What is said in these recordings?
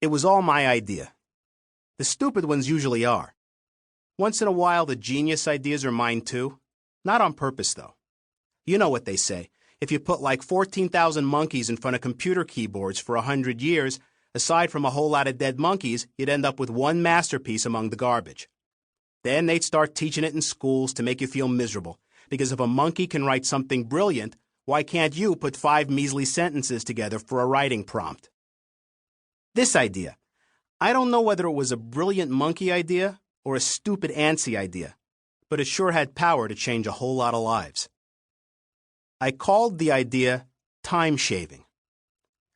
It was all my idea. The stupid ones usually are. Once in a while, the genius ideas are mine too. Not on purpose, though. You know what they say. If you put like 14,000 monkeys in front of computer keyboards for 100 years, aside from a whole lot of dead monkeys, you'd end up with one masterpiece among the garbage. Then they'd start teaching it in schools to make you feel miserable, because if a monkey can write something brilliant, why can't you put 5 measly sentences together for a writing prompt? This idea. I don't know whether it was a brilliant monkey idea or a stupid Antsy idea, but it sure had power to change a whole lot of lives. I called the idea time shaving,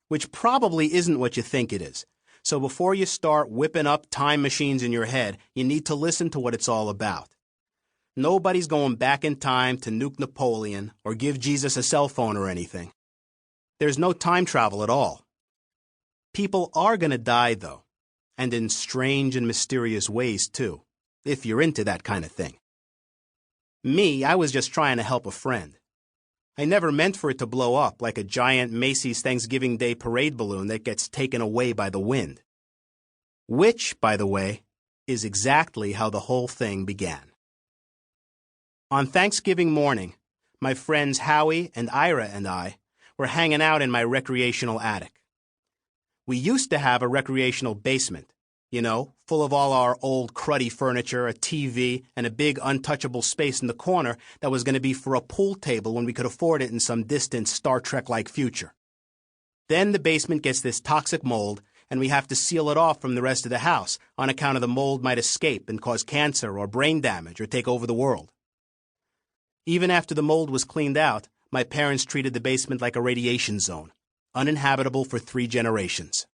which probably isn't what you think it is. So before you start whipping up time machines in your head, you need to listen to what it's all about. Nobody's going back in time to nuke Napoleon or give Jesus a cell phone or anything. There's no time travel at all. People are going to die, though, and in strange and mysterious ways, too, if you're into that kind of thing. Me, I was just trying to help a friend. I never meant for it to blow up like a giant Macy's Thanksgiving Day parade balloon that gets taken away by the wind. Which, by the way, is exactly how the whole thing began. On Thanksgiving morning, my friends Howie and Ira and I were hanging out in my recreational attic. We used to have a recreational basement, you know, full of all our old cruddy furniture, a TV, and a big untouchable space in the corner that was going to be for a pool table when we could afford it in some distant Star Trek-like future. Then the basement gets this toxic mold, and we have to seal it off from the rest of the house on account of the mold might escape and cause cancer or brain damage or take over the world. Even after the mold was cleaned out, my parents treated the basement like a radiation zone, uninhabitable for 3 generations.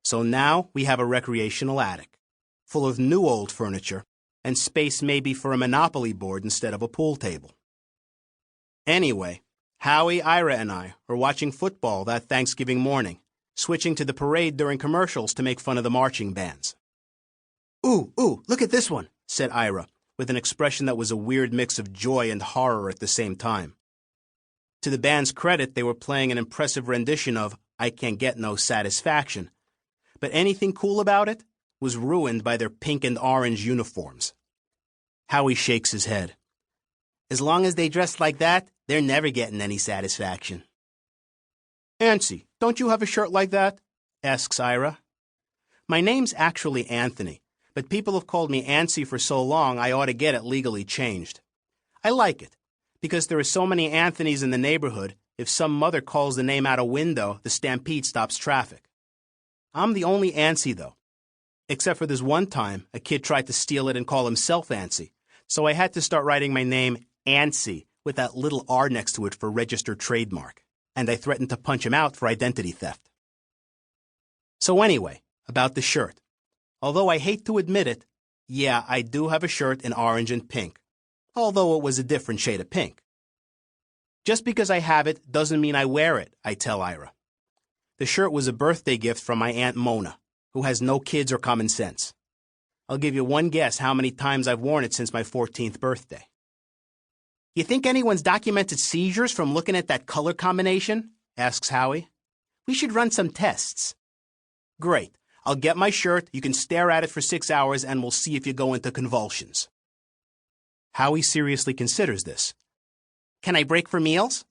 So now we have a recreational attic, full of new old furniture, and space maybe for a Monopoly board instead of a pool table. Anyway, Howie, Ira, and I were watching football that Thanksgiving morning, switching to the parade during commercials to make fun of the marching bands. Ooh, look at this one, said Ira, with an expression that was a weird mix of joy and horror at the same time. To the band's credit, they were playing an impressive rendition of I Can't Get No Satisfaction, but anything cool about it was ruined by their pink and orange uniforms. Howie shakes his head. As long as they dress like that, they're never getting any satisfaction. Antsy, don't you have a shirt like that? Asks Ira. My name's actually Anthony, but people have called me Antsy for so long I ought to get it legally changed. I like it, because there are so many Anthonys in the neighborhood, if some mother calls the name out a window, the stampede stops traffic. I'm the only Antsy, though. Except for this one time, a kid tried to steal it and call himself Antsy, so I had to start writing my name Antsy with that little R next to it for registered trademark, and I threatened to punch him out for identity theft. So anyway, about the shirt. Although I hate to admit it, yeah, I do have a shirt in orange and pink, although it was a different shade of pink. Just because I have it doesn't mean I wear it, I tell Ira. The shirt was a birthday gift from my Aunt Mona, who has no kids or common sense. I'll give you one guess how many times I've worn it since my 14th birthday. You think anyone's documented seizures from looking at that color combination? Asks Howie. We should run some tests. Great. I'll get my shirt, you can stare at it for 6 hours, and we'll see if you go into convulsions. Howie seriously considers this. Can I break for meals?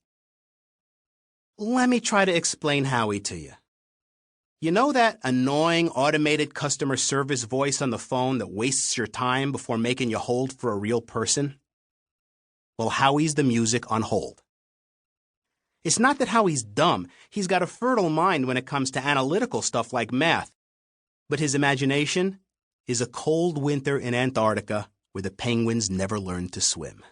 Let me try to explain Howie to you. You know that annoying automated customer service voice on the phone that wastes your time before making you hold for a real person? Well, Howie's the music on hold. It's not that Howie's dumb. He's got a fertile mind when it comes to analytical stuff like math. But his imagination is a cold winter in Antarctica where the penguins never learned to swim.